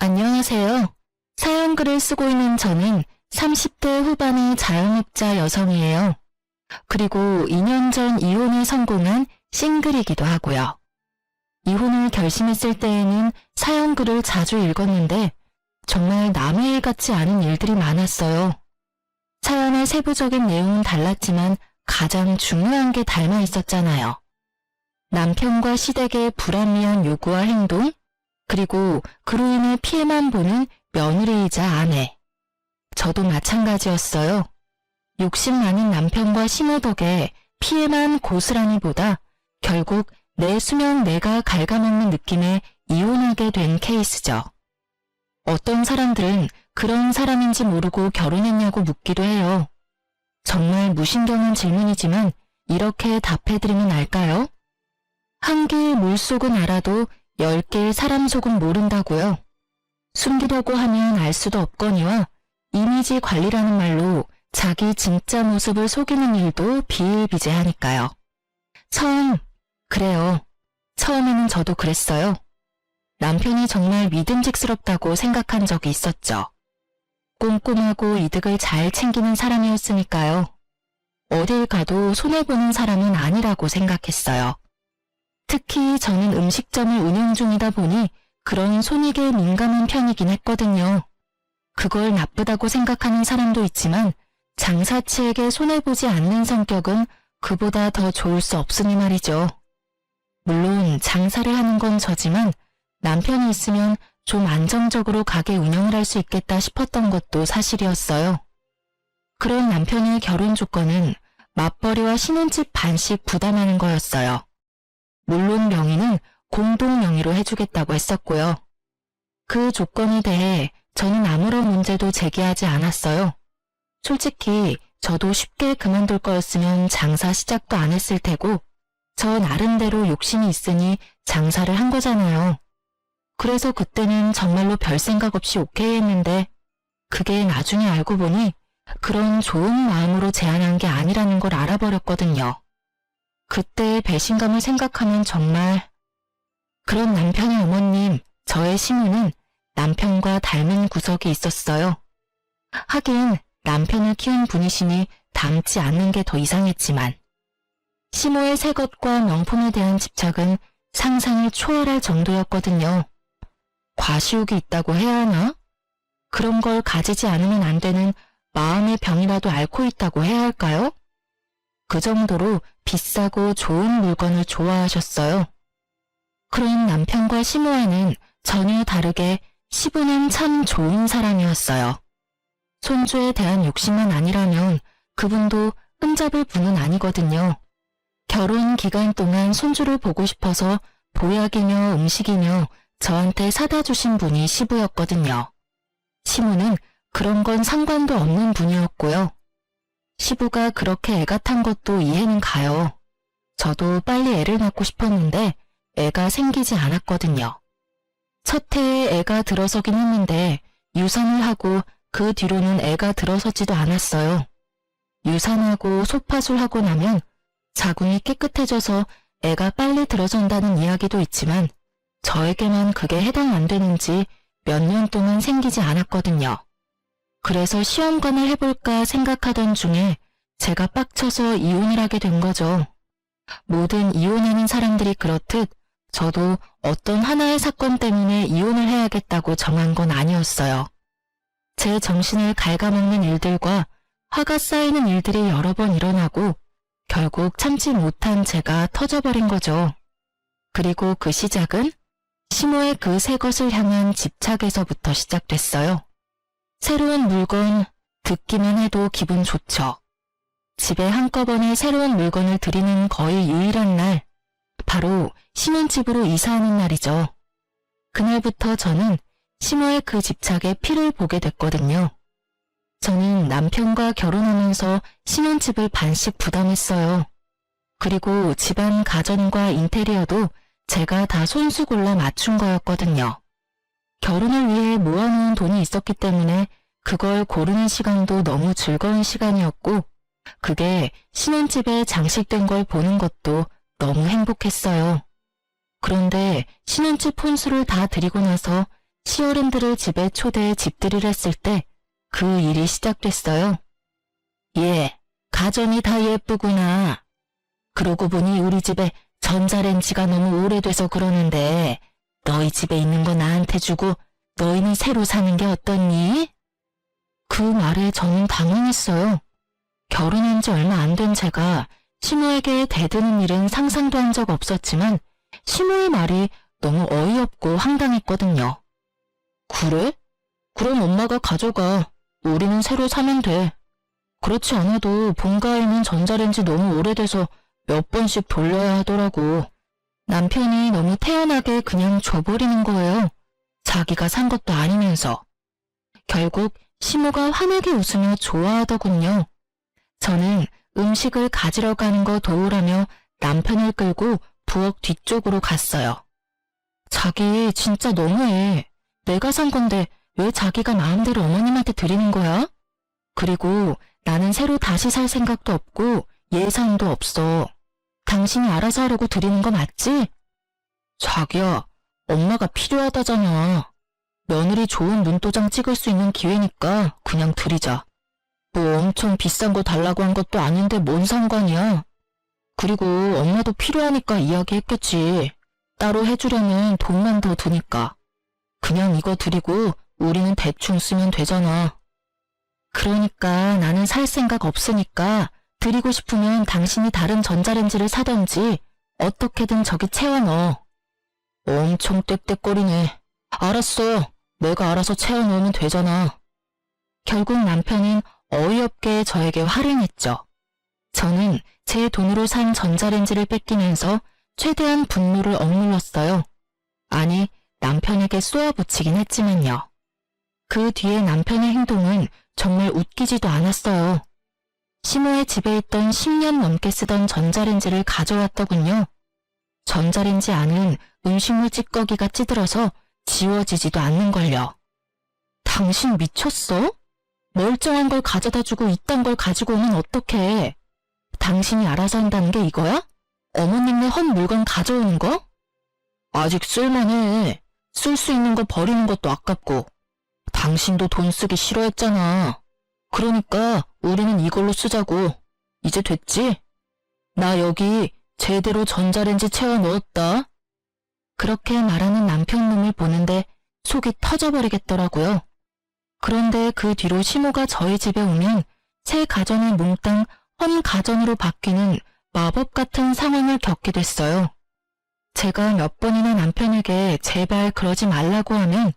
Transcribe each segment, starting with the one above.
안녕하세요. 사연글을 쓰고 있는 저는 30대 후반의 자영업자 여성이에요. 그리고 2년 전 이혼에 성공한 싱글이기도 하고요. 이혼을 결심했을 때에는 사연글을 자주 읽었는데 정말 남의 일 같지 않은 일들이 많았어요. 사연의 세부적인 내용은 달랐지만 가장 중요한 게 닮아 있었잖아요. 남편과 시댁의 불합리한 요구와 행동, 그리고 그로 인해 피해만 보는 며느리이자 아내. 저도 마찬가지였어요. 욕심 많은 남편과 시모 덕에 피해만 고스란히보다 결국 내 수명 내가 갉아먹는 느낌에 이혼하게 된 케이스죠. 어떤 사람들은 그런 사람인지 모르고 결혼했냐고 묻기도 해요. 정말 무신경한 질문이지만 이렇게 답해드리면 알까요? 한 개의 물속은 알아도 10개의 사람 속은 모른다고요. 숨기려고 하면 알 수도 없거니와 이미지 관리라는 말로 자기 진짜 모습을 속이는 일도 비일비재하니까요. 그래요. 처음에는 저도 그랬어요. 남편이 정말 믿음직스럽다고 생각한 적이 있었죠. 꼼꼼하고 이득을 잘 챙기는 사람이었으니까요. 어딜 가도 손해보는 사람은 아니라고 생각했어요. 특히 저는 음식점을 운영 중이다 보니 그런 손익에 민감한 편이긴 했거든요. 그걸 나쁘다고 생각하는 사람도 있지만 장사치에게 손해보지 않는 성격은 그보다 더 좋을 수 없으니 말이죠. 물론 장사를 하는 건 저지만 남편이 있으면 좀 안정적으로 가게 운영을 할 수 있겠다 싶었던 것도 사실이었어요. 그런 남편의 결혼 조건은 맞벌이와 신혼집 반씩 부담하는 거였어요. 물론 명의는 공동 명의로 해주겠다고 했었고요. 그 조건에 대해 저는 아무런 문제도 제기하지 않았어요. 솔직히 저도 쉽게 그만둘 거였으면 장사 시작도 안 했을 테고 저 나름대로 욕심이 있으니 장사를 한 거잖아요. 그래서 그때는 정말로 별 생각 없이 오케이 했는데 그게 나중에 알고 보니 그런 좋은 마음으로 제안한 게 아니라는 걸 알아버렸거든요. 그때의 배신감을 생각하면 정말. 그런 남편의 어머님, 저의 시모는 남편과 닮은 구석이 있었어요. 하긴 남편을 키운 분이시니 닮지 않는 게 더 이상했지만 시모의 새 것과 명품에 대한 집착은 상상을 초월할 정도였거든요. 과시욕이 있다고 해야 하나? 그런 걸 가지지 않으면 안 되는 마음의 병이라도 앓고 있다고 해야 할까요? 그 정도로 비싸고 좋은 물건을 좋아하셨어요. 그런 남편과 시모와는 전혀 다르게 시부는 참 좋은 사람이었어요. 손주에 대한 욕심만 아니라면 그분도 흠잡을 분은 아니거든요. 결혼 기간 동안 손주를 보고 싶어서 보약이며 음식이며 저한테 사다 주신 분이 시부였거든요. 시모는 그런 건 상관도 없는 분이었고요. 시부가 그렇게 애가 탄 것도 이해는 가요. 저도 빨리 애를 낳고 싶었는데 애가 생기지 않았거든요. 첫 해에 애가 들어서긴 했는데 유산을 하고 그 뒤로는 애가 들어서지도 않았어요. 유산하고 소파술하고 나면 자궁이 깨끗해져서 애가 빨리 들어선다는 이야기도 있지만 저에게만 그게 해당 안 되는지 몇 년 동안 생기지 않았거든요. 그래서 시험관을 해볼까 생각하던 중에 제가 빡쳐서 이혼을 하게 된 거죠. 모든 이혼하는 사람들이 그렇듯 저도 어떤 하나의 사건 때문에 이혼을 해야겠다고 정한 건 아니었어요. 제 정신을 갉아먹는 일들과 화가 쌓이는 일들이 여러 번 일어나고 결국 참지 못한 제가 터져버린 거죠. 그리고 그 시작은 시모의 그 새 것을 향한 집착에서부터 시작됐어요. 새로운 물건, 듣기만 해도 기분 좋죠. 집에 한꺼번에 새로운 물건을 들이는 거의 유일한 날, 바로 신혼집으로 이사하는 날이죠. 그날부터 저는 시모의 그 집착에 피를 보게 됐거든요. 저는 남편과 결혼하면서 신혼집을 반씩 부담했어요. 그리고 집안 가전과 인테리어도 제가 다 손수 골라 맞춘 거였거든요. 결혼을 위해 모아놓은 돈이 있었기 때문에 그걸 고르는 시간도 너무 즐거운 시간이었고 그게 신혼집에 장식된 걸 보는 것도 너무 행복했어요. 그런데 신혼집 혼수를 다 드리고 나서 시어른들을 집에 초대해 집들이를 했을 때 그 일이 시작됐어요. 예, 가전이 다 예쁘구나. 그러고 보니 우리 집에 전자레인지가 너무 오래돼서 그러는데 너희 집에 있는 거 나한테 주고 너희는 새로 사는 게 어떻니? 그 말에 저는 당황했어요. 결혼한 지 얼마 안 된 제가 시모에게 대드는 일은 상상도 한 적 없었지만 시모의 말이 너무 어이없고 황당했거든요. 그래? 그럼 엄마가 가져가. 우리는 새로 사면 돼. 그렇지 않아도 본가에는 전자레인지 너무 오래돼서 몇 번씩 돌려야 하더라고. 남편이 너무 태연하게 그냥 줘버리는 거예요. 자기가 산 것도 아니면서. 결국 시모가 환하게 웃으며 좋아하더군요. 저는 음식을 가지러 가는 거 도우라며 남편을 끌고 부엌 뒤쪽으로 갔어요. 자기 진짜 너무해. 내가 산 건데 왜 자기가 마음대로 어머님한테 드리는 거야? 그리고 나는 새로 다시 살 생각도 없고 예산도 없어. 당신이 알아서 하려고 드리는 거 맞지? 자기야, 엄마가 필요하다잖아. 며느리 좋은 눈도장 찍을 수 있는 기회니까 그냥 드리자. 뭐 엄청 비싼 거 달라고 한 것도 아닌데 뭔 상관이야. 그리고 엄마도 필요하니까 이야기했겠지. 따로 해주려면 돈만 더 드니까. 그냥 이거 드리고 우리는 대충 쓰면 되잖아. 그러니까 나는 살 생각 없으니까 드리고 싶으면 당신이 다른 전자레인지를 사던지 어떻게든 저기 채워 넣어. 엄청 떽떽거리네. 알았어. 내가 알아서 채워 넣으면 되잖아. 결국 남편은 어이없게 저에게 화를 냈죠. 저는 제 돈으로 산 전자레인지를 뺏기면서 최대한 분노를 억눌렀어요. 아니, 남편에게 쏘아붙이긴 했지만요. 그 뒤에 남편의 행동은 정말 웃기지도 않았어요. 시모의 집에 있던 10년 넘게 쓰던 전자레인지를 가져왔더군요. 전자레인지 안은 음식물 찌꺼기가 찌들어서 지워지지도 않는걸요. 당신 미쳤어? 멀쩡한 걸 가져다주고 이딴 걸 가지고 오면 어떡해. 당신이 알아서 한다는 게 이거야? 어머님네 헛 물건 가져오는 거? 아직 쓸만해. 쓸 수 있는 거 버리는 것도 아깝고. 당신도 돈 쓰기 싫어했잖아. 그러니까 우리는 이걸로 쓰자고. 이제 됐지? 나 여기 제대로 전자레인지 채워 넣었다. 그렇게 말하는 남편 놈을 보는데 속이 터져버리겠더라고요. 그런데 그 뒤로 시모가 저희 집에 오면 새 가전이 몽땅 헌 가전으로 바뀌는 마법 같은 상황을 겪게 됐어요. 제가 몇 번이나 남편에게 제발 그러지 말라고 하면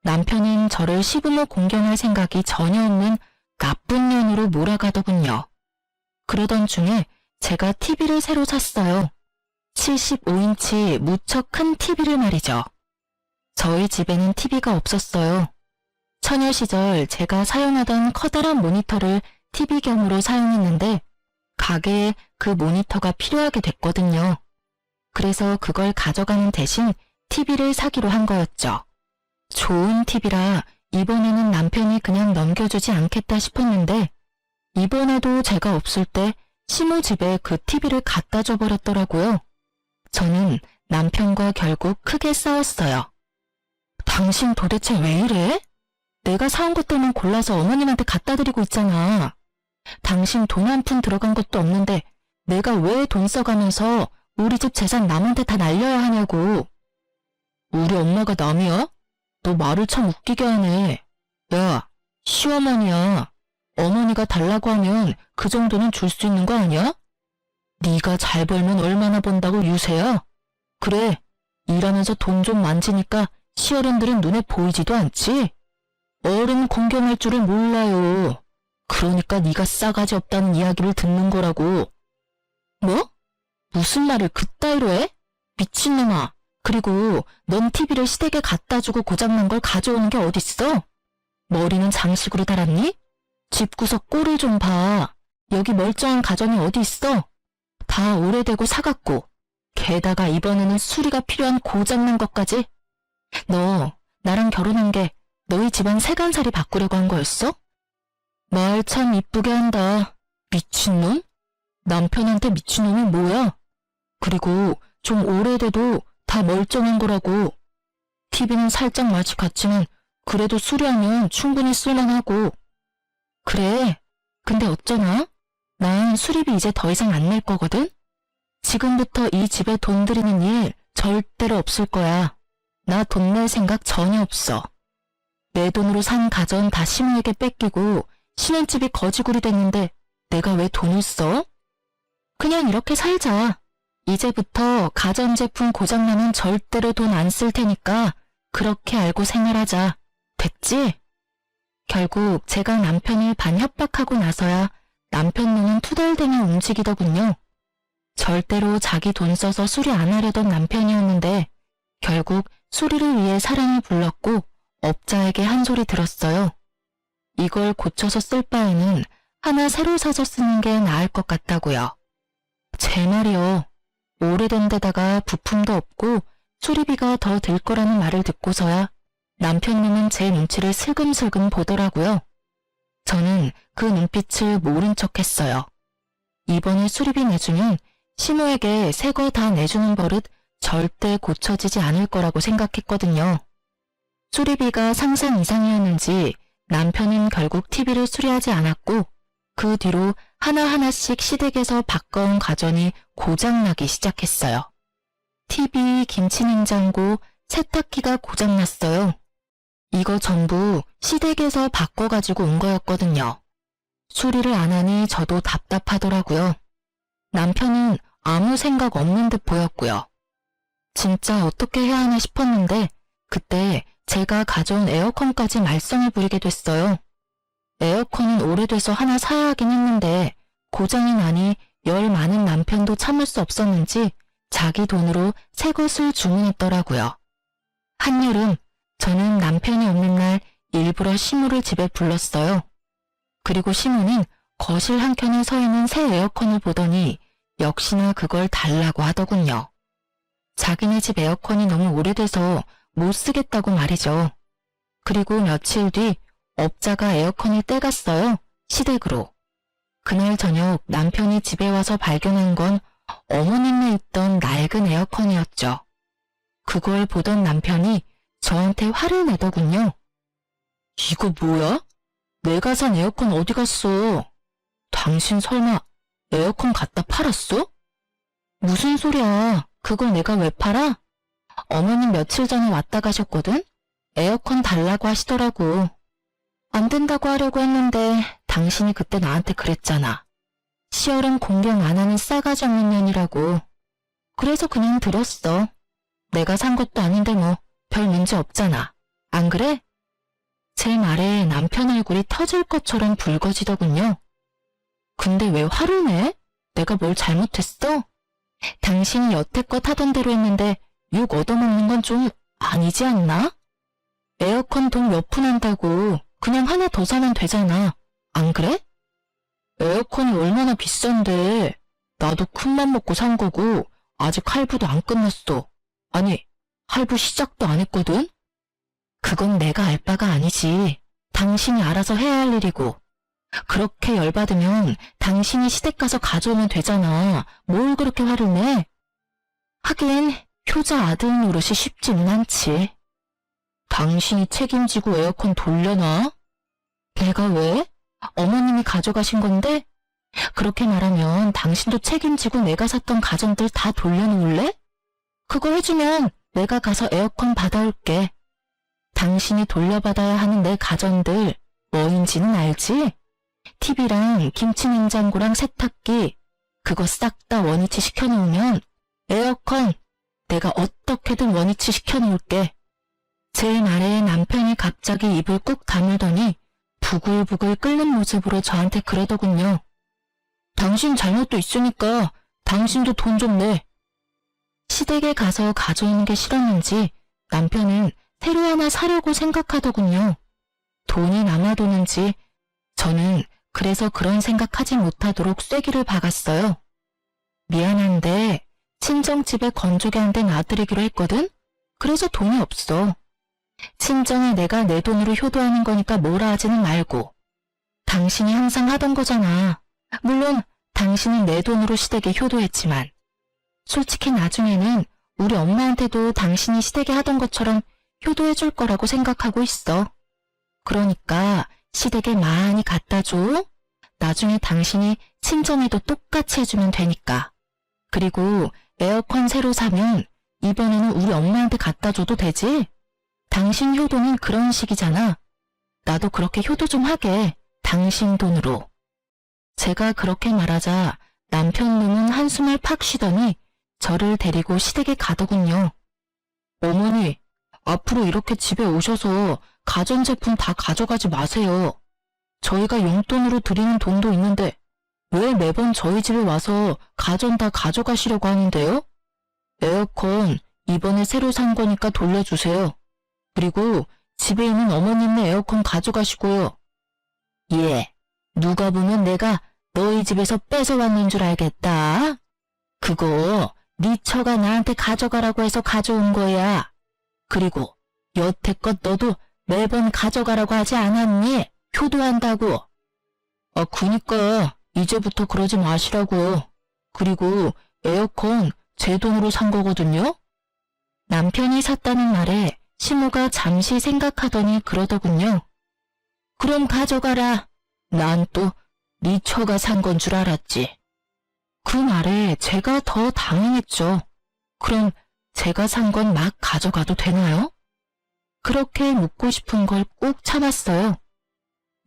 남편은 저를 시부모 공경할 생각이 전혀 없는 나쁜 년으로 몰아가더군요. 그러던 중에 제가 TV를 새로 샀어요. 75인치 무척 큰 TV를 말이죠. 저희 집에는 TV가 없었어요. 처녀 시절 제가 사용하던 커다란 모니터를 TV 겸으로 사용했는데 가게에 그 모니터가 필요하게 됐거든요. 그래서 그걸 가져가는 대신 TV를 사기로 한 거였죠. 좋은 TV라 이번에는 남편이 그냥 넘겨주지 않겠다 싶었는데 이번에도 제가 없을 때 시모 집에 그 TV를 갖다 줘버렸더라고요. 저는 남편과 결국 크게 싸웠어요. 당신 도대체 왜 이래? 내가 사온 것들만 골라서 어머님한테 갖다 드리고 있잖아. 당신 돈 한 푼 들어간 것도 없는데 내가 왜 돈 써가면서 우리 집 재산 남한테 다 날려야 하냐고. 우리 엄마가 남이야? 너 말을 참 웃기게 하네. 야, 시어머니야. 어머니가 달라고 하면 그 정도는 줄 수 있는 거 아니야? 네가 잘 벌면 얼마나 번다고 유세야? 그래, 일하면서 돈 좀 만지니까 시어른들은 눈에 보이지도 않지? 어른 공경할 줄을 몰라요. 그러니까 네가 싸가지 없다는 이야기를 듣는 거라고. 뭐? 무슨 말을 그따위로 해? 미친놈아. 그리고 넌 TV를 시댁에 갖다 주고 고장난 걸 가져오는 게 어딨어? 머리는 장식으로 달았니? 집구석 꼴을 좀 봐. 여기 멀쩡한 가전이 어디 있어? 다 오래되고 사갔고. 게다가 이번에는 수리가 필요한 고장난 것까지. 너 나랑 결혼한 게 너희 집안 세간살이 바꾸려고 한 거였어? 말 참 이쁘게 한다. 미친놈? 남편한테 미친놈이 뭐야? 그리고 좀 오래돼도 다 멀쩡한 거라고. TV는 살짝 맛이 갔지만 그래도 수리하면 충분히 쓸만하고. 그래. 근데 어쩌나? 난 수리비 이제 더 이상 안 낼 거거든? 지금부터 이 집에 돈 들이는 일 절대로 없을 거야. 나 돈 낼 생각 전혀 없어. 내 돈으로 산 가전 다 시모에게 뺏기고 신혼집이 거지굴이 됐는데 내가 왜 돈을 써? 그냥 이렇게 살자. 이제부터 가전제품 고장나면 절대로 돈 안 쓸 테니까 그렇게 알고 생활하자. 됐지? 결국 제가 남편을 반협박하고 나서야 남편 눈은 투덜대며 움직이더군요. 절대로 자기 돈 써서 수리 안 하려던 남편이었는데 결국 수리를 위해 사람을 불렀고 업자에게 한 소리 들었어요. 이걸 고쳐서 쓸 바에는 하나 새로 사서 쓰는 게 나을 것 같다고요. 제 말이요. 오래된 데다가 부품도 없고 수리비가 더 들 거라는 말을 듣고서야 남편 놈은 제 눈치를 슬금슬금 보더라고요. 저는 그 눈빛을 모른 척 했어요. 이번에 수리비 내주면 시모에게 새 거 다 내주는 버릇 절대 고쳐지지 않을 거라고 생각했거든요. 수리비가 상상 이상이었는지 남편은 결국 TV를 수리하지 않았고 그 뒤로 하나하나씩 시댁에서 바꿔온 가전이 고장나기 시작했어요. TV, 김치냉장고, 세탁기가 고장났어요. 이거 전부 시댁에서 바꿔가지고 온 거였거든요. 수리를 안 하니 저도 답답하더라고요. 남편은 아무 생각 없는 듯 보였고요. 진짜 어떻게 해야 하나 싶었는데 그때 제가 가져온 에어컨까지 말썽을 부리게 됐어요. 에어컨은 오래돼서 하나 사야 하긴 했는데 고장이 나니 열 많은 남편도 참을 수 없었는지 자기 돈으로 새 것을 주문했더라고요. 한여름 저는 남편이 없는 날 일부러 시모를 집에 불렀어요. 그리고 시모는 거실 한켠에 서 있는 새 에어컨을 보더니 역시나 그걸 달라고 하더군요. 자기네 집 에어컨이 너무 오래돼서 못 쓰겠다고 말이죠. 그리고 며칠 뒤 업자가 에어컨을 떼갔어요. 시댁으로. 그날 저녁 남편이 집에 와서 발견한 건 어머님네 있던 낡은 에어컨이었죠. 그걸 보던 남편이 저한테 화를 내더군요. 이거 뭐야? 내가 산 에어컨 어디 갔어? 당신 설마 에어컨 갖다 팔았어? 무슨 소리야? 그걸 내가 왜 팔아? 어머님 며칠 전에 왔다 가셨거든? 에어컨 달라고 하시더라고. 안 된다고 하려고 했는데 당신이 그때 나한테 그랬잖아. 시어른 공경 안 하는 싸가지 없는 년이라고. 그래서 그냥 드렸어. 내가 산 것도 아닌데 뭐 별 문제 없잖아. 안 그래? 제 말에 남편 얼굴이 터질 것처럼 붉어지더군요. 근데 왜 화를 내? 내가 뭘 잘못했어? 당신이 여태껏 하던 대로 했는데 욕 얻어먹는 건 좀 아니지 않나? 에어컨 돈 몇 푼 한다고 그냥 하나 더 사면 되잖아. 안 그래? 에어컨이 얼마나 비싼데. 나도 큰맘 먹고 산 거고 아직 할부도 안 끝났어. 아니, 할부 시작도 안 했거든? 그건 내가 알 바가 아니지. 당신이 알아서 해야 할 일이고. 그렇게 열받으면 당신이 시댁 가서 가져오면 되잖아. 뭘 그렇게 화를 내? 하긴 효자 아들 노릇이 쉽지는 않지. 당신이 책임지고 에어컨 돌려놔? 내가 왜? 어머님이 가져가신 건데? 그렇게 말하면 당신도 책임지고 내가 샀던 가전들 다 돌려놓을래? 그거 해주면 내가 가서 에어컨 받아올게. 당신이 돌려받아야 하는 내 가전들 뭐인지는 알지? TV랑 김치냉장고랑 세탁기 그거 싹 다 원위치 시켜놓으면 에어컨 내가 어떻게든 원위치 시켜놓을게. 제 말에 남편이 갑자기 입을 꾹 다물더니 부글부글 끓는 모습으로 저한테 그러더군요. 당신 잘못도 있으니까 당신도 돈 좀 내. 시댁에 가서 가져오는 게 싫었는지 남편은 새로 하나 사려고 생각하더군요. 돈이 남아도는지 저는 그래서 그런 생각하지 못하도록 쐐기를 박았어요. 미안한데 친정집에 건조기 안 된 아들이기로 했거든? 그래서 돈이 없어. 친정에 내가 내 돈으로 효도하는 거니까 뭐라 하지는 말고. 당신이 항상 하던 거잖아. 물론 당신은 내 돈으로 시댁에 효도했지만 솔직히 나중에는 우리 엄마한테도 당신이 시댁에 하던 것처럼 효도해줄 거라고 생각하고 있어. 그러니까 시댁에 많이 갖다 줘. 나중에 당신이 친정에도 똑같이 해주면 되니까. 그리고 에어컨 새로 사면 이번에는 우리 엄마한테 갖다 줘도 되지? 당신 효도는 그런 식이잖아. 나도 그렇게 효도 좀 하게. 당신 돈으로. 제가 그렇게 말하자 남편 놈은 한숨을 팍 쉬더니 저를 데리고 시댁에 가더군요. 어머니, 앞으로 이렇게 집에 오셔서 가전제품 다 가져가지 마세요. 저희가 용돈으로 드리는 돈도 있는데 왜 매번 저희 집에 와서 가전 다 가져가시려고 하는데요? 에어컨 이번에 새로 산 거니까 돌려주세요. 그리고 집에 있는 어머님네 에어컨 가져가시고요. 예, 누가 보면 내가 너희 집에서 뺏어왔는 줄 알겠다. 그거 네 처가 나한테 가져가라고 해서 가져온 거야. 그리고 여태껏 너도 매번 가져가라고 하지 않았니? 효도한다고. 그니까 이제부터 그러지 마시라고. 그리고 에어컨 제 돈으로 산 거거든요. 남편이 샀다는 말에 시모가 잠시 생각하더니 그러더군요. 그럼 가져가라. 난 또 네 처가 산 건 줄 알았지. 그 말에 제가 더 당황했죠. 그럼 제가 산 건 막 가져가도 되나요? 그렇게 묻고 싶은 걸 꾹 참았어요.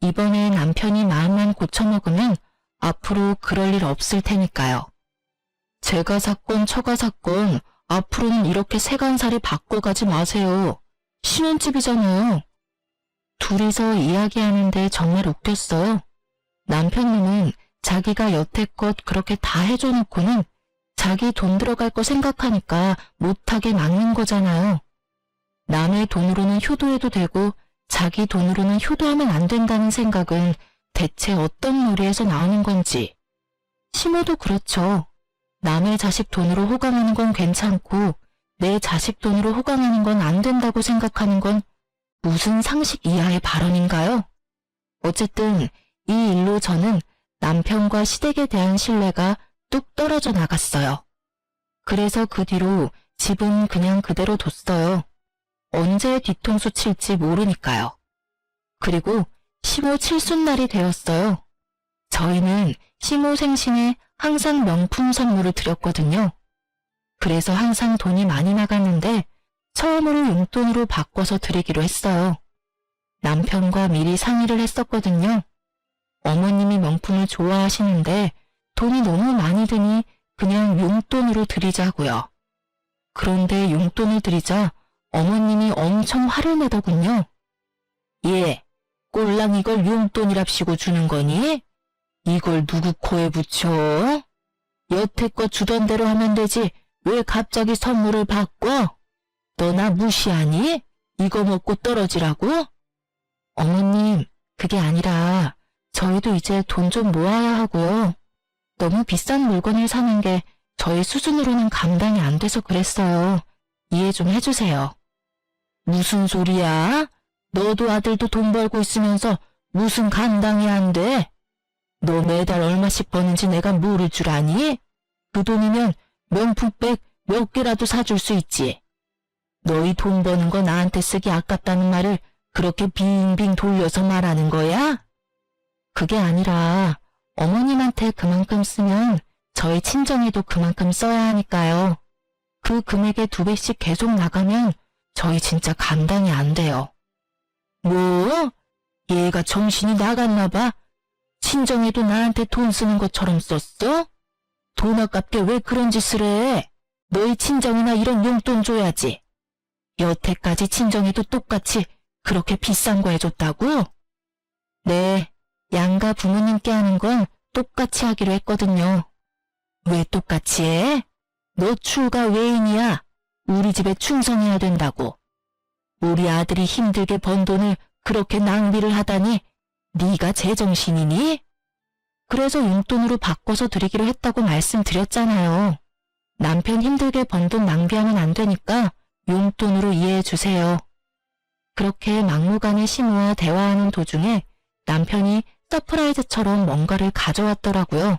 이번에 남편이 마음만 고쳐먹으면 앞으로 그럴 일 없을 테니까요. 제가 샀건 처가 샀건 앞으로는 이렇게 세간살이 바꿔가지 마세요. 신혼집이잖아요. 둘이서 이야기하는데 정말 웃겼어요. 남편님은 자기가 여태껏 그렇게 다 해줘놓고는 자기 돈 들어갈 거 생각하니까 못하게 막는 거잖아요. 남의 돈으로는 효도해도 되고 자기 돈으로는 효도하면 안 된다는 생각은 대체 어떤 놀이에서 나오는 건지. 시모도 그렇죠. 남의 자식 돈으로 호강하는 건 괜찮고 내 자식 돈으로 호강하는 건 안 된다고 생각하는 건 무슨 상식 이하의 발언인가요? 어쨌든 이 일로 저는 남편과 시댁에 대한 신뢰가 뚝 떨어져 나갔어요. 그래서 그 뒤로 집은 그냥 그대로 뒀어요. 언제 뒤통수 칠지 모르니까요. 그리고 시모 칠순날이 되었어요. 저희는 시모 생신에 항상 명품 선물을 드렸거든요. 그래서 항상 돈이 많이 나갔는데 처음으로 용돈으로 바꿔서 드리기로 했어요. 남편과 미리 상의를 했었거든요. 어머님이 명품을 좋아하시는데 돈이 너무 많이 드니 그냥 용돈으로 드리자고요. 그런데 용돈을 드리자 어머님이 엄청 화를 내더군요. 예, 꼴랑 이걸 용돈이랍시고 주는 거니? 이걸 누구 코에 붙여? 여태껏 주던 대로 하면 되지 왜 갑자기 선물을 바꿔? 너 나 무시하니? 이거 먹고 떨어지라고? 어머님, 그게 아니라 저희도 이제 돈 좀 모아야 하고요. 너무 비싼 물건을 사는 게 저희 수준으로는 감당이 안 돼서 그랬어요. 이해 좀 해주세요. 무슨 소리야? 너도 아들도 돈 벌고 있으면서 무슨 감당이 안 돼? 너 매달 얼마씩 버는지 내가 모를 줄 아니? 그 돈이면 명품백 몇 개라도 사줄 수 있지. 너희 돈 버는 거 나한테 쓰기 아깝다는 말을 그렇게 빙빙 돌려서 말하는 거야? 그게 아니라 어머님한테 그만큼 쓰면 저희 친정에도 그만큼 써야 하니까요. 그 금액의 2배씩 계속 나가면 저희 진짜 감당이 안 돼요. 뭐? 얘가 정신이 나갔나 봐. 친정에도 나한테 돈 쓰는 것처럼 썼어? 돈 아깝게 왜 그런 짓을 해? 너희 친정이나 이런 용돈 줘야지. 여태까지 친정에도 똑같이 그렇게 비싼 거 해줬다고? 네, 양가 부모님께 하는 건 똑같이 하기로 했거든요. 왜 똑같이 해? 너 출가 외인이야. 우리 집에 충성해야 된다고. 우리 아들이 힘들게 번 돈을 그렇게 낭비를 하다니 네가 제정신이니? 그래서 용돈으로 바꿔서 드리기로 했다고 말씀드렸잖아요. 남편 힘들게 번 돈 낭비하면 안 되니까 용돈으로 이해해 주세요. 그렇게 막무가내 시모와 대화하는 도중에 남편이 서프라이즈처럼 뭔가를 가져왔더라고요.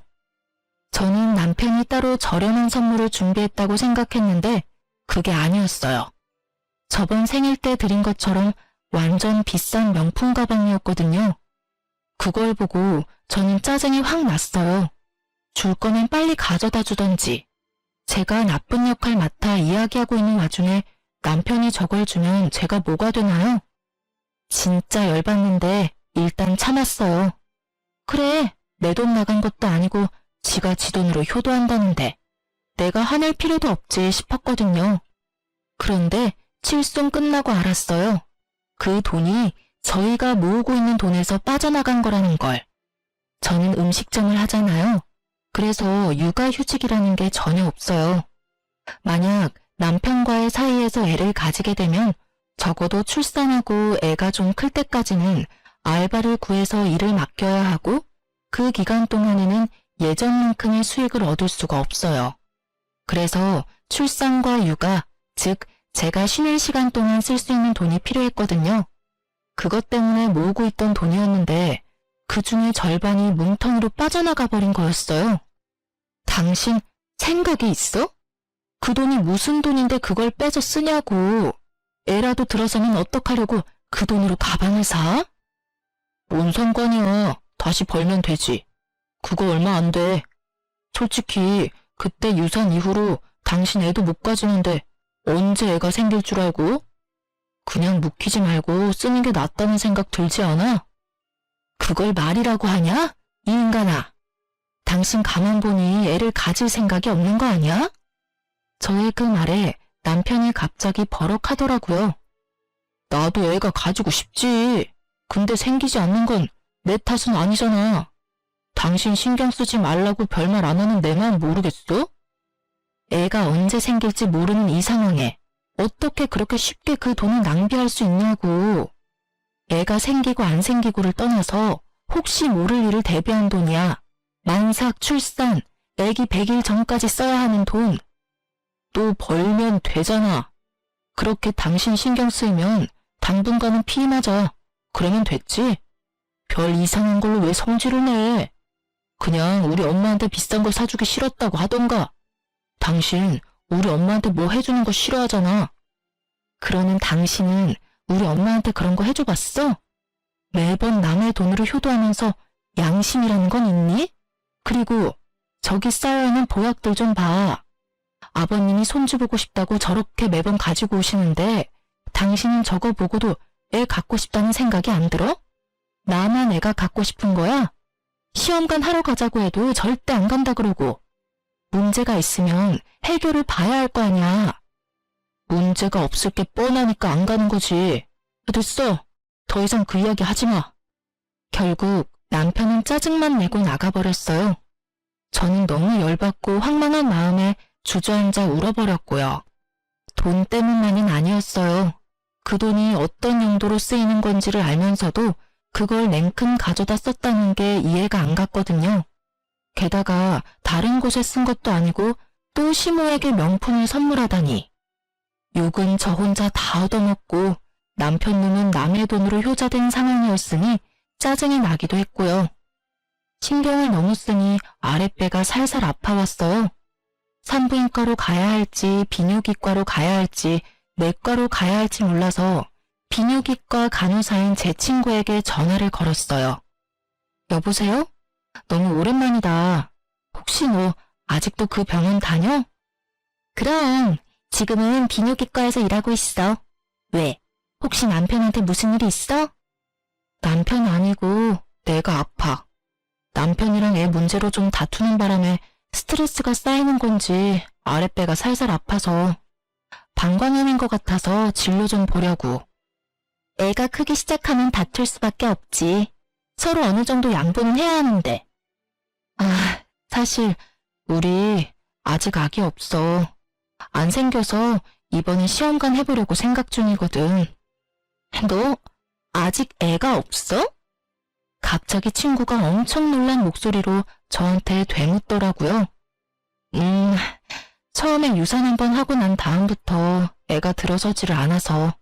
저는 남편이 따로 저렴한 선물을 준비했다고 생각했는데 그게 아니었어요. 저번 생일 때 드린 것처럼 완전 비싼 명품 가방이었거든요. 그걸 보고 저는 짜증이 확 났어요. 줄 거면 빨리 가져다 주던지. 제가 나쁜 역할 맡아 이야기하고 있는 와중에 남편이 저걸 주면 제가 뭐가 되나요? 진짜 열받는데 일단 참았어요. 그래, 내 돈 나간 것도 아니고 지가 지 돈으로 효도한다는데 내가 화낼 필요도 없지 싶었거든요. 그런데 칠송 끝나고 알았어요. 그 돈이 저희가 모으고 있는 돈에서 빠져나간 거라는 걸. 저는 음식점을 하잖아요. 그래서 육아휴직이라는 게 전혀 없어요. 만약 남편과의 사이에서 애를 가지게 되면 적어도 출산하고 애가 좀 클 때까지는 알바를 구해서 일을 맡겨야 하고 그 기간 동안에는 예전만큼의 수익을 얻을 수가 없어요. 그래서 출산과 육아, 즉 제가 쉬는 시간 동안 쓸 수 있는 돈이 필요했거든요. 그것 때문에 모으고 있던 돈이었는데 그 중에 절반이 뭉텅이로 빠져나가 버린 거였어요. 당신 생각이 있어? 그 돈이 무슨 돈인데 그걸 빼서 쓰냐고. 애라도 들어서면 어떡하려고 그 돈으로 가방을 사? 뭔 상관이야. 다시 벌면 되지. 그거 얼마 안 돼. 솔직히 그때 유산 이후로 당신 애도 못 가지는데 언제 애가 생길 줄 알고? 그냥 묵히지 말고 쓰는 게 낫다는 생각 들지 않아? 그걸 말이라고 하냐? 이 인간아. 당신 가만 보니 애를 가질 생각이 없는 거 아니야? 저의 그 말에 남편이 갑자기 버럭하더라고요. 나도 애가 가지고 싶지. 근데 생기지 않는 건 내 탓은 아니잖아. 당신 신경 쓰지 말라고 별말 안 하는 내 마음 모르겠어? 애가 언제 생길지 모르는 이 상황에 어떻게 그렇게 쉽게 그 돈을 낭비할 수 있냐고. 애가 생기고 안 생기고를 떠나서 혹시 모를 일을 대비한 돈이야. 만삭, 출산, 애기 100일 전까지 써야 하는 돈. 또 벌면 되잖아. 그렇게 당신 신경 쓰이면 당분간은 피임하자. 그러면 됐지. 별 이상한 걸로 왜 성질을 내. 그냥 우리 엄마한테 비싼 걸 사주기 싫었다고 하던가. 당신 우리 엄마한테 뭐 해주는 거 싫어하잖아. 그러는 당신은 우리 엄마한테 그런 거 해줘봤어? 매번 남의 돈으로 효도하면서 양심이라는 건 있니? 그리고 저기 쌓여있는 보약들 좀 봐. 아버님이 손주 보고 싶다고 저렇게 매번 가지고 오시는데 당신은 저거 보고도 애 갖고 싶다는 생각이 안 들어? 나만 애가 갖고 싶은 거야? 시험관 하러 가자고 해도 절대 안 간다 그러고. 문제가 있으면 해결을 봐야 할 거 아니야. 문제가 없을 게 뻔하니까 안 가는 거지. 됐어. 더 이상 그 이야기 하지 마. 결국 남편은 짜증만 내고 나가버렸어요. 저는 너무 열받고 황망한 마음에 주저앉아 울어버렸고요. 돈 때문만은 아니었어요. 그 돈이 어떤 용도로 쓰이는 건지를 알면서도 그걸 냉큼 가져다 썼다는 게 이해가 안 갔거든요. 게다가 다른 곳에 쓴 것도 아니고 또 시모에게 명품을 선물하다니. 욕은 저 혼자 다 얻어먹고 남편 놈은 남의 돈으로 효자된 상황이었으니 짜증이 나기도 했고요. 신경을 너무 쓰니 아랫배가 살살 아파왔어요. 산부인과로 가야 할지 비뇨기과로 가야 할지 내과로 가야 할지 몰라서 비뇨기과 간호사인 제 친구에게 전화를 걸었어요. 여보세요? 너무 오랜만이다. 혹시 너 아직도 그 병원 다녀? 그럼 지금은 비뇨기과에서 일하고 있어. 왜? 혹시 남편한테 무슨 일이 있어? 남편 아니고 내가 아파. 남편이랑 애 문제로 좀 다투는 바람에 스트레스가 쌓이는 건지 아랫배가 살살 아파서 방광염인 것 같아서 진료 좀 보려고. 애가 크기 시작하면 다툴 수밖에 없지. 서로 어느 정도 양보는 해야 하는데. 사실 우리 아직 아기 없어. 안 생겨서 이번에 시험관 해보려고 생각 중이거든. 너 아직 애가 없어? 갑자기 친구가 엄청 놀란 목소리로 저한테 되묻더라고요. 처음에 유산 한번 하고 난 다음부터 애가 들어서지를 않아서.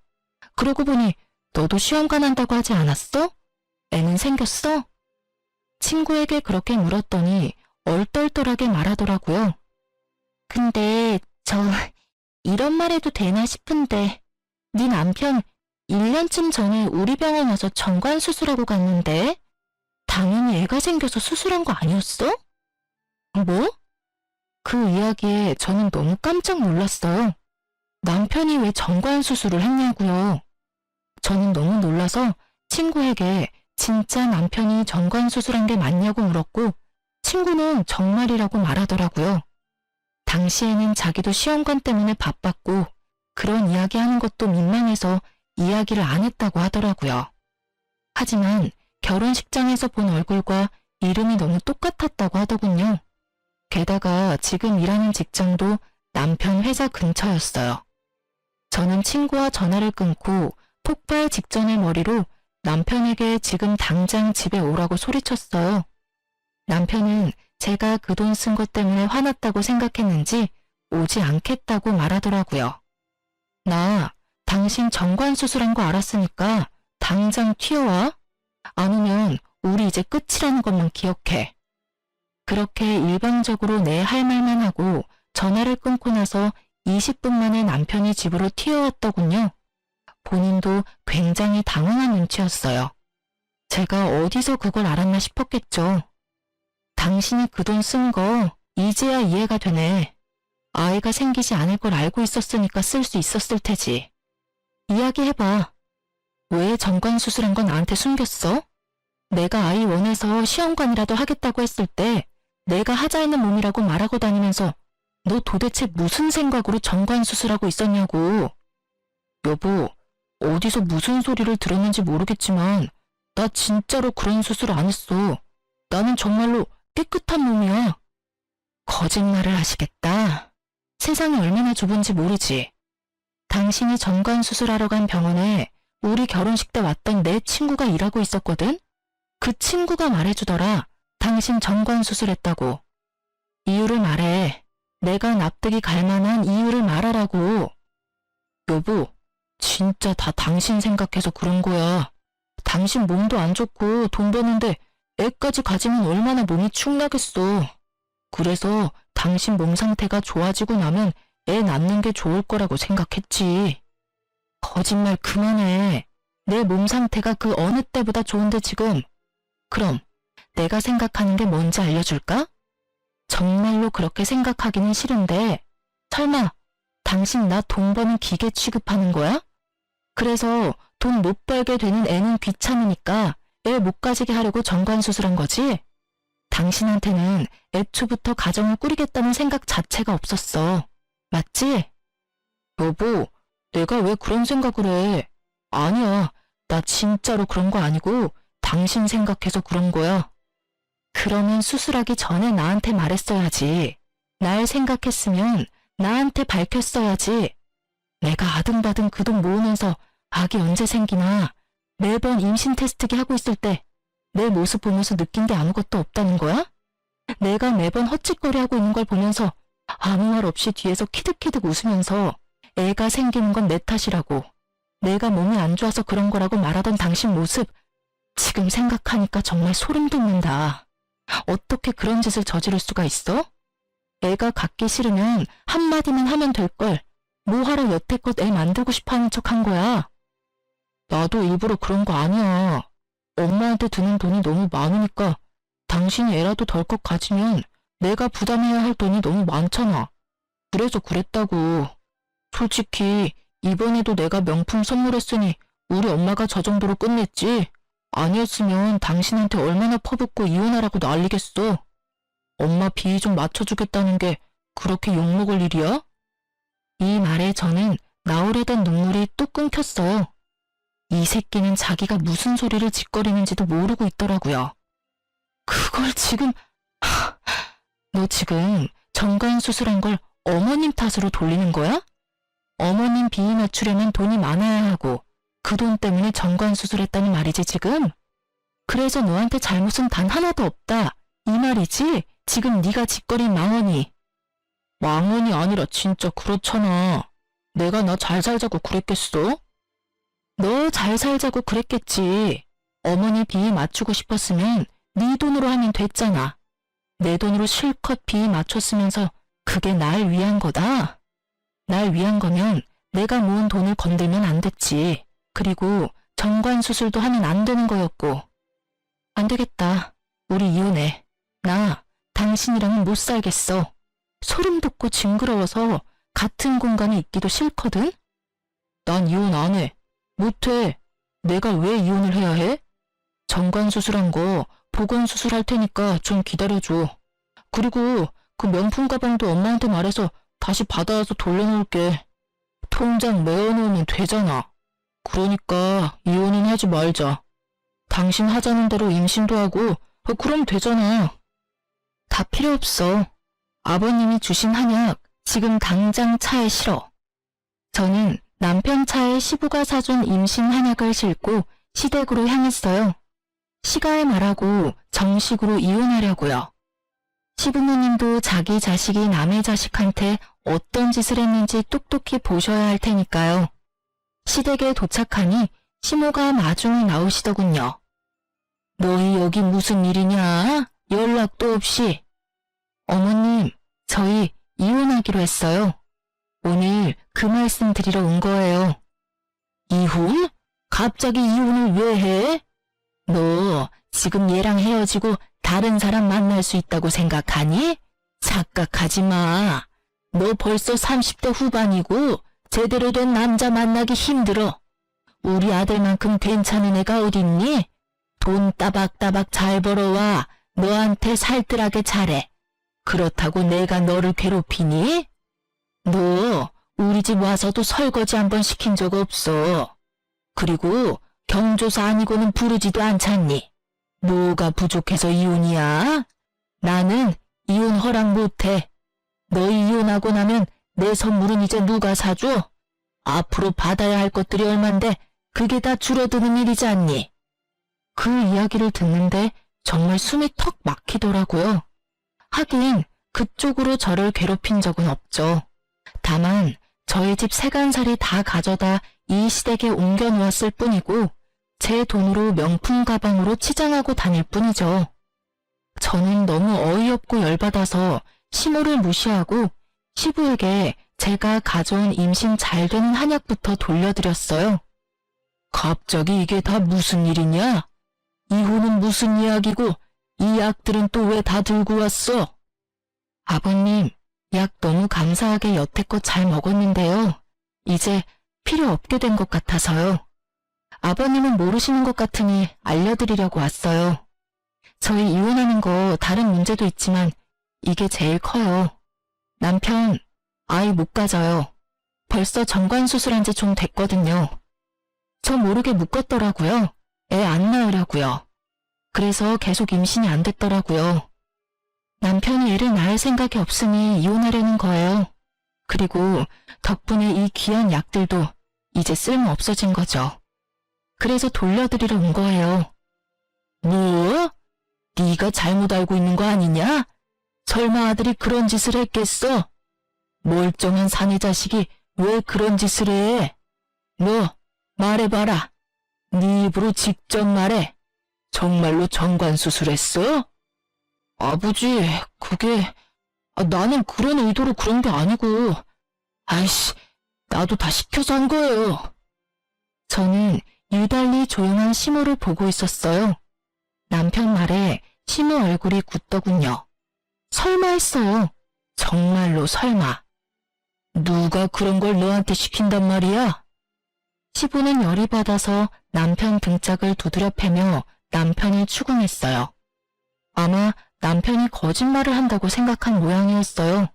그러고 보니 너도 시험관 한다고 하지 않았어? 애는 생겼어? 친구에게 그렇게 물었더니 얼떨떨하게 말하더라고요. 근데 이런 말 해도 되나 싶은데 네 남편 1년쯤 전에 우리 병원 와서 정관 수술하고 갔는데 당연히 애가 생겨서 수술한 거 아니었어? 뭐? 그 이야기에 저는 너무 깜짝 놀랐어요. 남편이 왜 정관 수술을 했냐고요. 저는 너무 놀라서 친구에게 진짜 남편이 정관 수술한 게 맞냐고 물었고 친구는 정말이라고 말하더라고요. 당시에는 자기도 시험관 때문에 바빴고 그런 이야기하는 것도 민망해서 이야기를 안 했다고 하더라고요. 하지만 결혼식장에서 본 얼굴과 이름이 너무 똑같았다고 하더군요. 게다가 지금 일하는 직장도 남편 회사 근처였어요. 저는 친구와 전화를 끊고 폭발 직전의 머리로 남편에게 지금 당장 집에 오라고 소리쳤어요. 남편은 제가 그 돈 쓴 것 때문에 화났다고 생각했는지 오지 않겠다고 말하더라고요. 나 당신 정관 수술한 거 알았으니까 당장 튀어와. 안 오면 우리 이제 끝이라는 것만 기억해. 그렇게 일방적으로 내 할 말만 하고 전화를 끊고 나서 20분 만에 남편이 집으로 튀어왔더군요. 본인도 굉장히 당황한 눈치였어요. 제가 어디서 그걸 알았나 싶었겠죠. 당신이 그 돈 쓴 거 이제야 이해가 되네. 아이가 생기지 않을 걸 알고 있었으니까 쓸 수 있었을 테지. 이야기해봐. 왜 정관 수술한 건 나한테 숨겼어? 내가 아이 원해서 시험관이라도 하겠다고 했을 때 내가 하자 했는 몸이라고 말하고 다니면서 너 도대체 무슨 생각으로 정관 수술하고 있었냐고. 여보, 어디서 무슨 소리를 들었는지 모르겠지만 나 진짜로 그런 수술 안 했어. 나는 정말로 깨끗한 몸이야. 거짓말을 하시겠다. 세상이 얼마나 좁은지 모르지. 당신이 정관 수술하러 간 병원에 우리 결혼식 때 왔던 내 친구가 일하고 있었거든? 그 친구가 말해주더라. 당신 정관 수술했다고. 이유를 말해. 내가 납득이 갈 만한 이유를 말하라고. 여보, 진짜 다 당신 생각해서 그런 거야. 당신 몸도 안 좋고 돈 버는데 애까지 가지면 얼마나 몸이 축나겠어. 그래서 당신 몸 상태가 좋아지고 나면 애 낳는 게 좋을 거라고 생각했지. 거짓말 그만해. 내 몸 상태가 그 어느 때보다 좋은데 지금. 그럼 내가 생각하는 게 뭔지 알려줄까? 정말로 그렇게 생각하기는 싫은데 설마 당신 나 돈 버는 기계 취급하는 거야? 그래서 돈 못 벌게 되는 애는 귀찮으니까 애 못 가지게 하려고 정관 수술한 거지? 당신한테는 애초부터 가정을 꾸리겠다는 생각 자체가 없었어. 맞지? 여보, 내가 왜 그런 생각을 해? 아니야, 나 진짜로 그런 거 아니고 당신 생각해서 그런 거야. 그러면 수술하기 전에 나한테 말했어야지. 날 생각했으면 나한테 밝혔어야지. 내가 아등바등 그 돈 모으면서 아기 언제 생기나 매번 임신 테스트기 하고 있을 때 내 모습 보면서 느낀 게 아무것도 없다는 거야? 내가 매번 헛짓거리하고 있는 걸 보면서 아무 말 없이 뒤에서 키득키득 웃으면서 애가 생기는 건 내 탓이라고, 내가 몸이 안 좋아서 그런 거라고 말하던 당신 모습 지금 생각하니까 정말 소름 돋는다. 어떻게 그런 짓을 저지를 수가 있어? 애가 갖기 싫으면 한마디만 하면 될걸. 뭐하러 여태껏 애 만들고 싶어하는 척 한 거야? 나도 일부러 그런 거 아니야. 엄마한테 드는 돈이 너무 많으니까 당신이 애라도 덜컥 가지면 내가 부담해야 할 돈이 너무 많잖아. 그래서 그랬다고. 솔직히 이번에도 내가 명품 선물했으니 우리 엄마가 저 정도로 끝냈지. 아니었으면 당신한테 얼마나 퍼붓고 이혼하라고 난리겠어. 엄마 비위 좀 맞춰주겠다는 게 그렇게 욕먹을 일이야? 이 말에 저는 나오려던 눈물이 뚝 끊겼어요. 이 새끼는 자기가 무슨 소리를 짓거리는지도 모르고 있더라고요. 그걸 지금... 너 지금 정관 수술한 걸 어머님 탓으로 돌리는 거야? 어머님 비위 맞추려면 돈이 많아야 하고 그 돈 때문에 정관 수술했다는 말이지 지금? 그래서 너한테 잘못은 단 하나도 없다 이 말이지? 지금 네가 짓거린 망언이. 망언이 아니라 진짜 그렇잖아. 내가 나 잘 살자고 그랬겠어? 너 잘 살자고 그랬겠지. 어머니 비위 맞추고 싶었으면 네 돈으로 하면 됐잖아. 내 돈으로 실컷 비위 맞췄으면서 그게 날 위한 거다. 날 위한 거면 내가 모은 돈을 건들면 안 됐지. 그리고 정관 수술도 하면 안 되는 거였고. 안 되겠다. 우리 이혼해. 나 당신이랑은 못 살겠어. 소름 돋고 징그러워서 같은 공간에 있기도 싫거든? 난 이혼 안 해. 못 해. 내가 왜 이혼을 해야 해? 정관 수술한 거 보건 수술할 테니까 좀 기다려줘. 그리고 그 명품 가방도 엄마한테 말해서 다시 받아와서 돌려놓을게. 통장 메어놓으면 되잖아. 그러니까 이혼은 하지 말자. 당신 하자는 대로 임신도 하고 그럼 되잖아. 다 필요 없어. 아버님이 주신 한약 지금 당장 차에 실어. 저는 남편 차에 시부가 사준 임신 한약을 싣고 시댁으로 향했어요. 시가에 말하고 정식으로 이혼하려고요. 시부모님도 자기 자식이 남의 자식한테 어떤 짓을 했는지 똑똑히 보셔야 할 테니까요. 시댁에 도착하니 시모가 마중을 나오시더군요. 너희 여기 무슨 일이냐? 연락도 없이. 어머님, 저희 이혼하기로 했어요. 오늘 그 말씀 드리러 온 거예요. 이혼? 갑자기 이혼을 왜 해? 너 지금 얘랑 헤어지고 다른 사람 만날 수 있다고 생각하니? 착각하지 마. 너 벌써 30대 후반이고 제대로 된 남자 만나기 힘들어. 우리 아들만큼 괜찮은 애가 어딨니? 돈 따박따박 잘 벌어와 너한테 살뜰하게 잘해. 그렇다고 내가 너를 괴롭히니? 너 우리 집 와서도 설거지 한 번 시킨 적 없어. 그리고 경조사 아니고는 부르지도 않잖니. 뭐가 부족해서 이혼이야? 나는 이혼 허락 못해. 너희 이혼하고 나면 내 선물은 이제 누가 사줘? 앞으로 받아야 할 것들이 얼만데 그게 다 줄어드는 일이지 않니? 그 이야기를 듣는데 정말 숨이 턱 막히더라고요. 하긴 그쪽으로 저를 괴롭힌 적은 없죠. 다만 저희 집 세간살이 다 가져다 이 시댁에 옮겨놓았을 뿐이고 제 돈으로 명품 가방으로 치장하고 다닐 뿐이죠. 저는 너무 어이없고 열받아서 시모를 무시하고 시부에게 제가 가져온 임신 잘 되는 한약부터 돌려드렸어요. 갑자기 이게 다 무슨 일이냐? 이혼은 무슨 이야기고 이 약들은 또 왜 다 들고 왔어? 아버님, 약 너무 감사하게 여태껏 잘 먹었는데요. 이제 필요 없게 된 것 같아서요. 아버님은 모르시는 것 같으니 알려드리려고 왔어요. 저희 이혼하는 거 다른 문제도 있지만 이게 제일 커요. 남편, 아이 못 가져요. 벌써 정관 수술한 지 좀 됐거든요. 저 모르게 묶었더라고요. 애 안 낳으려고요. 그래서 계속 임신이 안 됐더라고요. 남편이 애를 낳을 생각이 없으니 이혼하려는 거예요. 그리고 덕분에 이 귀한 약들도 이제 쓸모 없어진 거죠. 그래서 돌려드리러 온 거예요. 뭐? 네가 잘못 알고 있는 거 아니냐? 설마 아들이 그런 짓을 했겠어? 멀쩡한 사내 자식이 왜 그런 짓을 해? 너 말해봐라. 네 입으로 직접 말해. 정말로 정관 수술했어? 아버지, 그게 나는 그런 의도로 그런 게 아니고 아이씨, 나도 다 시켜서 한 거예요. 저는 유달리 조용한 시모를 보고 있었어요. 남편 말에 시모 얼굴이 굳더군요. 설마 했어요. 정말로 설마. 누가 그런 걸 너한테 시킨단 말이야? 시부는 열이 받아서 남편 등짝을 두드려 패며 남편을 추궁했어요. 아마 남편이 거짓말을 한다고 생각한 모양이었어요.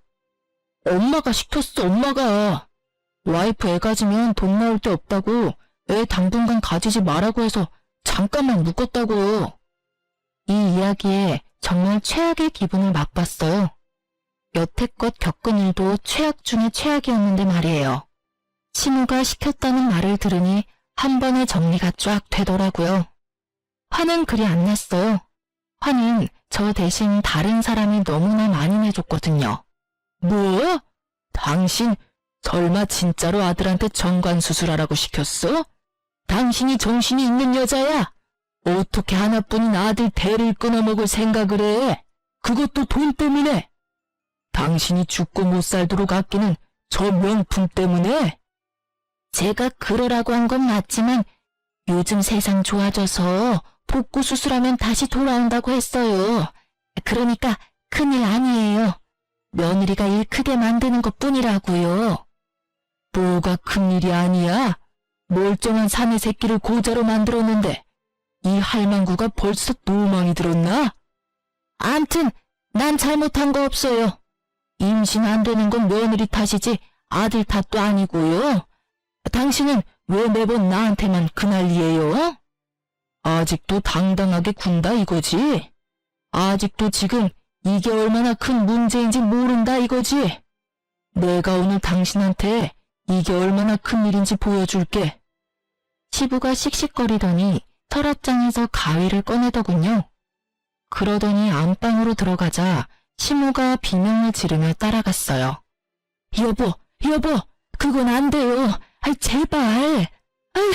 엄마가 시켰어, 엄마가. 와이프 애 가지면 돈 나올 데 없다고 애 당분간 가지지 말라고 해서 잠깐만 묶었다고. 이 이야기에 정말 최악의 기분을 맛봤어요. 여태껏 겪은 일도 최악 중에 최악이었는데 말이에요. 시모가 시켰다는 말을 들으니 한 번에 정리가 쫙 되더라고요. 화는 그리 안 났어요. 화는 저 대신 다른 사람이 너무나 많이 내줬거든요. 뭐? 당신 설마 진짜로 아들한테 정관 수술하라고 시켰어? 당신이 정신이 있는 여자야? 어떻게 하나뿐인 아들 대를 끊어먹을 생각을 해? 그것도 돈 때문에? 당신이 죽고 못 살도록 아끼는 저 명품 때문에? 제가 그러라고 한 건 맞지만 요즘 세상 좋아져서 복구 수술하면 다시 돌아온다고 했어요. 그러니까 큰일 아니에요. 며느리가 일 크게 만드는 것뿐이라고요. 뭐가 큰일이 아니야? 멀쩡한 사내 새끼를 고자로 만들었는데 이 할망구가 벌써 노망이 들었나? 암튼 난 잘못한 거 없어요. 임신 안 되는 건 며느리 탓이지 아들 탓도 아니고요. 당신은 왜 매번 나한테만 그 난리예요? 아직도 당당하게 군다 이거지? 아직도 지금 이게 얼마나 큰 문제인지 모른다 이거지? 내가 오늘 당신한테 이게 얼마나 큰 일인지 보여줄게. 시부가 씩씩거리더니 서랍장에서 가위를 꺼내더군요. 그러더니 안방으로 들어가자 시모가 비명을 지르며 따라갔어요. 여보, 그건 안 돼요. 아이, 제발. 아이,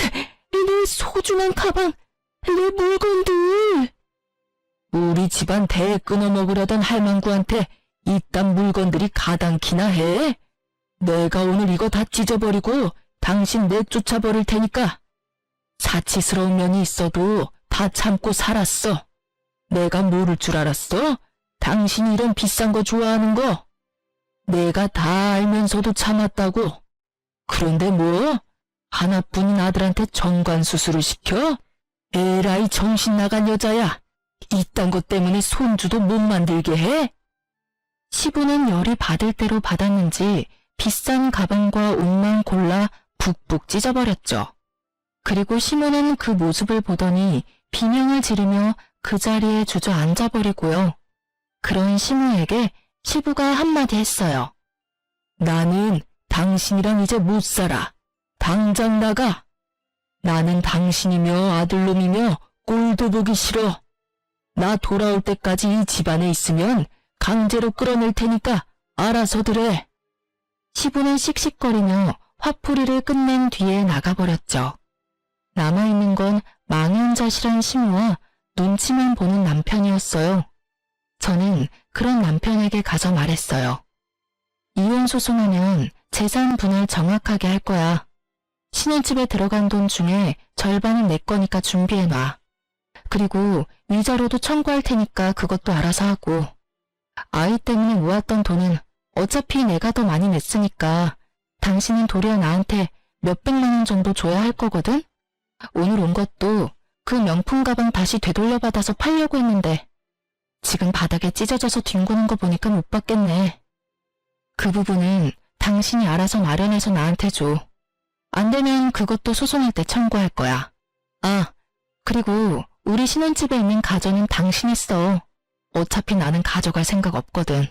내 소중한 가방, 내 물건들. 우리 집안 대 끊어먹으려던 할망구한테 이딴 물건들이 가당키나 해? 내가 오늘 이거 다 찢어버리고 당신 내쫓아버릴 테니까. 사치스러운 면이 있어도 다 참고 살았어. 내가 모를 줄 알았어? 당신이 이런 비싼 거 좋아하는 거. 내가 다 알면서도 참았다고. 그런데 뭐? 하나뿐인 아들한테 정관수술을 시켜? 에라이 정신 나간 여자야. 이딴 것 때문에 손주도 못 만들게 해? 시부는 열이 받을 대로 받았는지 비싼 가방과 옷만 골라 북북 찢어버렸죠. 그리고 시모는 그 모습을 보더니 비명을 지르며 그 자리에 주저앉아버리고요. 그런 시모에게 시부가 한마디 했어요. 나는 당신이랑 이제 못 살아. 당장 나가. 나는 당신이며 아들놈이며 꼴도 보기 싫어. 나 돌아올 때까지 이 집안에 있으면 강제로 끌어낼 테니까 알아서들 해. 시부는 씩씩거리며 화풀이를 끝낸 뒤에 나가버렸죠. 남아있는 건 망연자실한 시모와 눈치만 보는 남편이었어요. 저는 그런 남편에게 가서 말했어요. 이혼 소송하면 재산 분할 정확하게 할 거야. 신혼집에 들어간 돈 중에 절반은 내 거니까 준비해놔. 그리고 위자료도 청구할 테니까 그것도 알아서 하고. 아이 때문에 모았던 돈은 어차피 내가 더 많이 냈으니까 당신은 도리어 나한테 몇백만 원 정도 줘야 할 거거든? 오늘 온 것도 그 명품 가방 다시 되돌려받아서 팔려고 했는데 지금 바닥에 찢어져서 뒹구는 거 보니까 못 받겠네. 그 부분은 당신이 알아서 마련해서 나한테 줘. 안 되면 그것도 소송할 때 청구할 거야. 아, 그리고 우리 신혼집에 있는 가전은 당신이 써. 어차피 나는 가져갈 생각 없거든.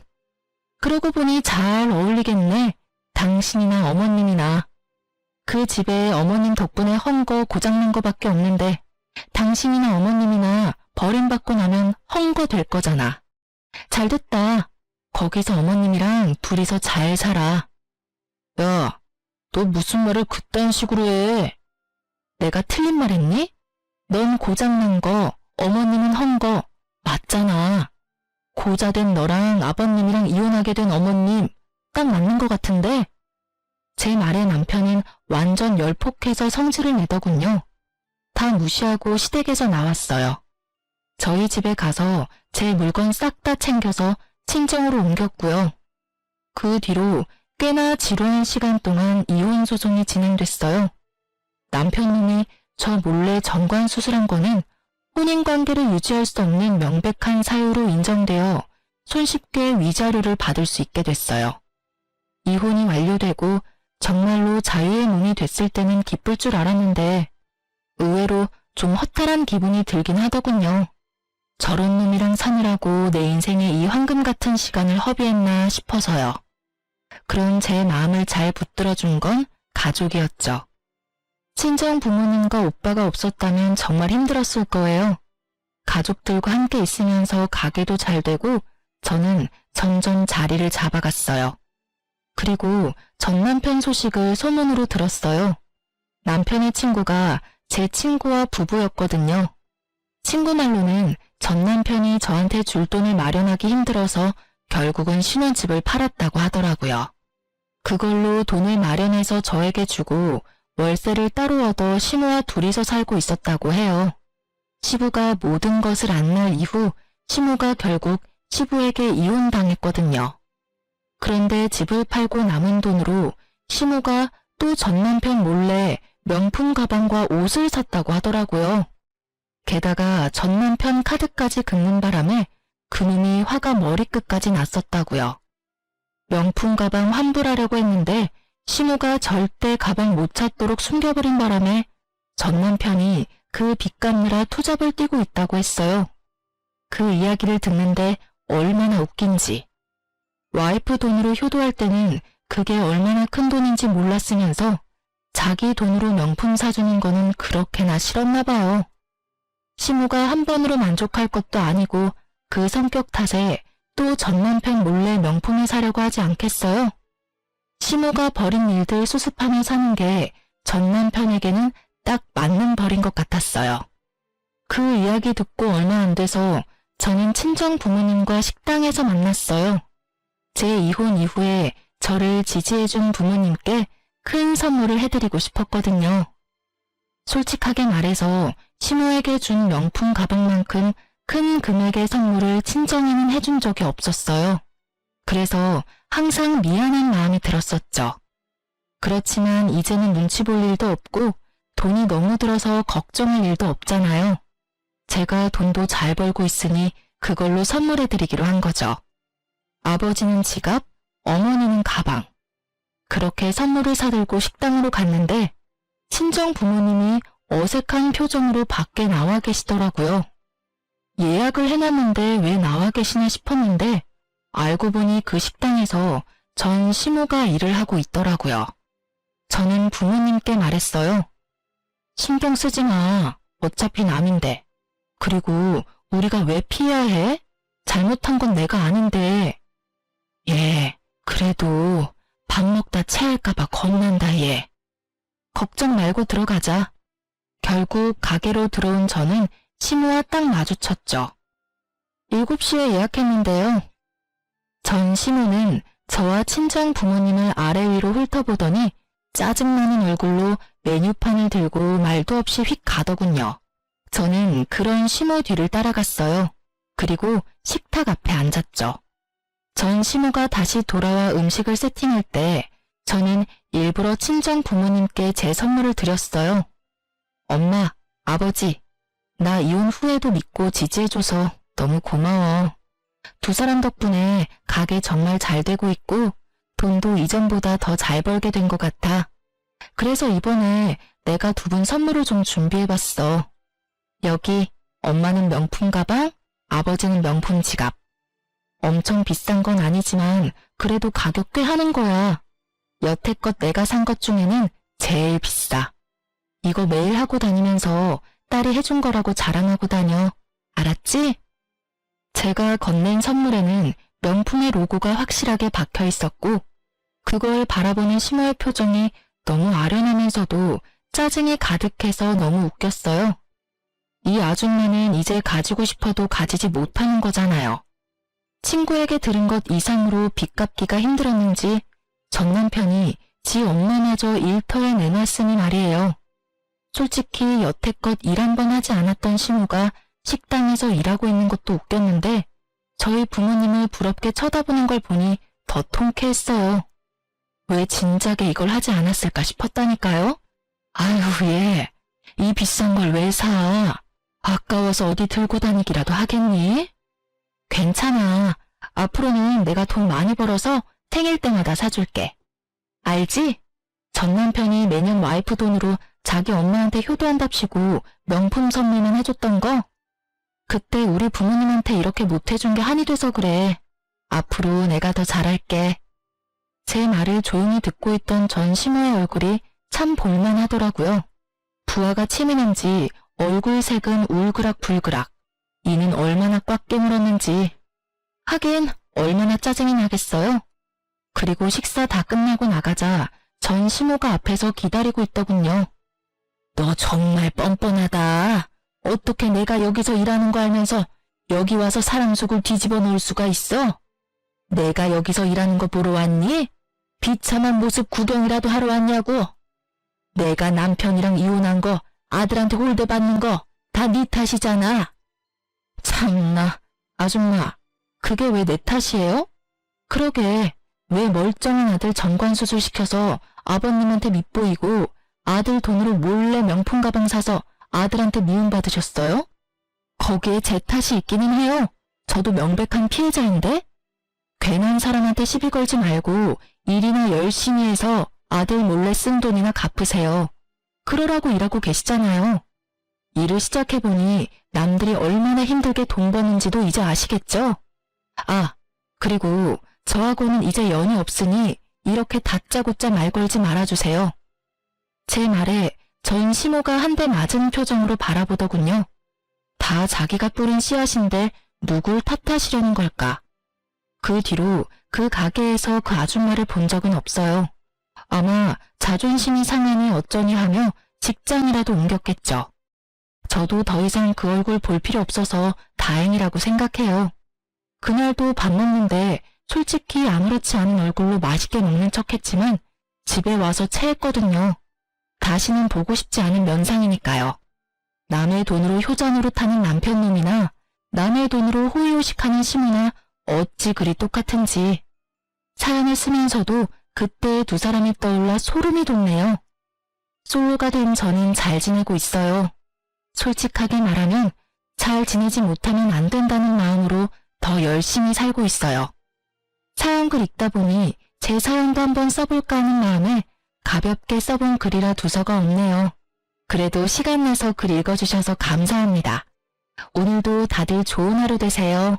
그러고 보니 잘 어울리겠네. 당신이나 어머님이나. 그 집에 어머님 덕분에 헝 거 고장난 거밖에 없는데 당신이나 어머님이나 버림받고 나면 헝 거 될 거잖아. 잘 됐다. 거기서 어머님이랑 둘이서 잘 살아. 야, 너 무슨 말을 그딴 식으로 해? 내가 틀린 말 했니? 넌 고장난 거, 어머님은 헝 거 맞잖아. 고자된 너랑 아버님이랑 이혼하게 된 어머님 딱 맞는 것 같은데? 제 말에 남편은 완전 열폭해서 성질을 내더군요. 다 무시하고 시댁에서 나왔어요. 저희 집에 가서 제 물건 싹 다 챙겨서 친정으로 옮겼고요. 그 뒤로 꽤나 지루한 시간 동안 이혼 소송이 진행됐어요. 남편놈이 저 몰래 정관 수술한 거는 혼인관계를 유지할 수 없는 명백한 사유로 인정되어 손쉽게 위자료를 받을 수 있게 됐어요. 이혼이 완료되고 정말로 자유의 몸이 됐을 때는 기쁠 줄 알았는데 의외로 좀 허탈한 기분이 들긴 하더군요. 저런 놈이랑 사느라고 내 인생에 이 황금 같은 시간을 허비했나 싶어서요. 그런 제 마음을 잘 붙들어준 건 가족이었죠. 친정 부모님과 오빠가 없었다면 정말 힘들었을 거예요. 가족들과 함께 있으면서 가게도 잘 되고 저는 점점 자리를 잡아갔어요. 그리고 전 남편 소식을 소문으로 들었어요. 남편의 친구가 제 친구와 부부였거든요. 친구 말로는 전 남편이 저한테 줄 돈을 마련하기 힘들어서 결국은 신혼집을 팔았다고 하더라고요. 그걸로 돈을 마련해서 저에게 주고 월세를 따로 얻어 시모와 둘이서 살고 있었다고 해요. 시부가 모든 것을 안 날 이후 시모가 결국 시부에게 이혼당했거든요. 그런데 집을 팔고 남은 돈으로 시모가 또 전 남편 몰래 명품 가방과 옷을 샀다고 하더라고요. 게다가 전 남편 카드까지 긁는 바람에 그놈이 화가 머리끝까지 났었다고요. 명품 가방 환불하려고 했는데 시모가 절대 가방 못 찾도록 숨겨버린 바람에 전 남편이 그 빚 갚느라 투잡을 뛰고 있다고 했어요. 그 이야기를 듣는데 얼마나 웃긴지. 와이프 돈으로 효도할 때는 그게 얼마나 큰 돈인지 몰랐으면서 자기 돈으로 명품 사주는 거는 그렇게나 싫었나 봐요. 시모가 한 번으로 만족할 것도 아니고 그 성격 탓에 또 전 남편 몰래 명품을 사려고 하지 않겠어요? 시모가 벌인 일들 수습하며 사는 게 전 남편에게는 딱 맞는 벌인 것 같았어요. 그 이야기 듣고 얼마 안 돼서 저는 친정 부모님과 식당에서 만났어요. 제 이혼 이후에 저를 지지해준 부모님께 큰 선물을 해드리고 싶었거든요. 솔직하게 말해서 시모에게 준 명품 가방만큼 큰 금액의 선물을 친정에는 해준 적이 없었어요. 그래서 항상 미안한 마음이 들었었죠. 그렇지만 이제는 눈치 볼 일도 없고 돈이 너무 들어서 걱정할 일도 없잖아요. 제가 돈도 잘 벌고 있으니 그걸로 선물해드리기로 한 거죠. 아버지는 지갑, 어머니는 가방. 그렇게 선물을 사들고 식당으로 갔는데 친정 부모님이 어색한 표정으로 밖에 나와 계시더라고요. 예약을 해놨는데 왜 나와 계시나 싶었는데 알고 보니 그 식당에서 전 시모가 일을 하고 있더라고요. 저는 부모님께 말했어요. 신경 쓰지 마. 어차피 남인데. 그리고 우리가 왜 피해야 해? 잘못한 건 내가 아닌데. 얘, 그래도 밥 먹다 체할까봐 겁난다 얘. 걱정 말고 들어가자. 결국 가게로 들어온 저는 시모와 딱 마주쳤죠. 7시에 예약했는데요. 전 시모는 저와 친정 부모님을 아래 위로 훑어보더니 짜증나는 얼굴로 메뉴판을 들고 말도 없이 휙 가더군요. 저는 그런 시모 뒤를 따라갔어요. 그리고 식탁 앞에 앉았죠. 전 시모가 다시 돌아와 음식을 세팅할 때 저는 일부러 친정 부모님께 제 선물을 드렸어요. 엄마, 아버지, 나 이혼 후에도 믿고 지지해줘서 너무 고마워. 두 사람 덕분에 가게 정말 잘 되고 있고 돈도 이전보다 더 잘 벌게 된 것 같아. 그래서 이번에 내가 두 분 선물을 좀 준비해봤어. 여기 엄마는 명품 가방, 아버지는 명품 지갑. 엄청 비싼 건 아니지만 그래도 가격 꽤 하는 거야. 여태껏 내가 산 것 중에는 제일 비싸. 이거 매일 하고 다니면서 딸이 해준 거라고 자랑하고 다녀. 알았지? 제가 건넨 선물에는 명품의 로고가 확실하게 박혀 있었고 그걸 바라보는 시모의 표정이 너무 아련하면서도 짜증이 가득해서 너무 웃겼어요. 이 아줌마는 이제 가지고 싶어도 가지지 못하는 거잖아요. 친구에게 들은 것 이상으로 빚 갚기가 힘들었는지 전 남편이 지 엄마마저 일터에 내놨으니 말이에요. 솔직히 여태껏 일 한 번 하지 않았던 시모가 식당에서 일하고 있는 것도 웃겼는데 저희 부모님을 부럽게 쳐다보는 걸 보니 더 통쾌했어요. 왜 진작에 이걸 하지 않았을까 싶었다니까요. 아유 얘, 이 비싼 걸 왜 사? 아까워서 어디 들고 다니기라도 하겠니? 괜찮아. 앞으로는 내가 돈 많이 벌어서 생일 때마다 사줄게. 알지? 전 남편이 매년 와이프 돈으로 자기 엄마한테 효도한답시고 명품 선물만 해줬던 거? 그때 우리 부모님한테 이렇게 못해준 게 한이 돼서 그래. 앞으로 내가 더 잘할게. 제 말을 조용히 듣고 있던 전 시모의 얼굴이 참 볼만하더라고요. 부하가 치밀는지 얼굴 색은 울그락불그락. 이는 얼마나 꽉 깨물었는지. 하긴 얼마나 짜증이 나겠어요. 그리고 식사 다 끝나고 나가자 전 시모가 앞에서 기다리고 있더군요. 너 정말 뻔뻔하다. 어떻게 내가 여기서 일하는 거 알면서 여기 와서 사람 속을 뒤집어 놓을 수가 있어? 내가 여기서 일하는 거 보러 왔니? 비참한 모습 구경이라도 하러 왔냐고? 내가 남편이랑 이혼한 거, 아들한테 홀대받는 거 다 네 탓이잖아. 참나, 아줌마, 그게 왜 내 탓이에요? 그러게, 왜 멀쩡한 아들 정관수술 시켜서 아버님한테 밉보이고 아들 돈으로 몰래 명품 가방 사서 아들한테 미움받으셨어요? 거기에 제 탓이 있기는 해요. 저도 명백한 피해자인데? 괜한 사람한테 시비 걸지 말고 일이나 열심히 해서 아들 몰래 쓴 돈이나 갚으세요. 그러라고 일하고 계시잖아요. 일을 시작해보니 남들이 얼마나 힘들게 돈 버는지도 이제 아시겠죠? 아, 그리고 저하고는 이제 연이 없으니 이렇게 다짜고짜 말 걸지 말아주세요. 제 말에 저인 시모가 한 대 맞은 표정으로 바라보더군요. 다 자기가 뿌린 씨앗인데 누굴 탓하시려는 걸까? 그 뒤로 그 가게에서 그 아줌마를 본 적은 없어요. 아마 자존심이 상하니 어쩌니 하며 직장이라도 옮겼겠죠. 저도 더 이상 그 얼굴 볼 필요 없어서 다행이라고 생각해요. 그날도 밥 먹는데 솔직히 아무렇지 않은 얼굴로 맛있게 먹는 척했지만 집에 와서 체했거든요. 다시는 보고 싶지 않은 면상이니까요. 남의 돈으로 효자노릇하는 남편놈이나 남의 돈으로 호의호식하는 시모나 어찌 그리 똑같은지. 사연을 쓰면서도 그때의 두 사람이 떠올라 소름이 돋네요. 솔로가 된 저는 잘 지내고 있어요. 솔직하게 말하면 잘 지내지 못하면 안 된다는 마음으로 더 열심히 살고 있어요. 사연글 읽다 보니 제 사연도 한번 써볼까 하는 마음에 가볍게 써본 글이라 두서가 없네요. 그래도 시간 내서 글 읽어주셔서 감사합니다. 오늘도 다들 좋은 하루 되세요.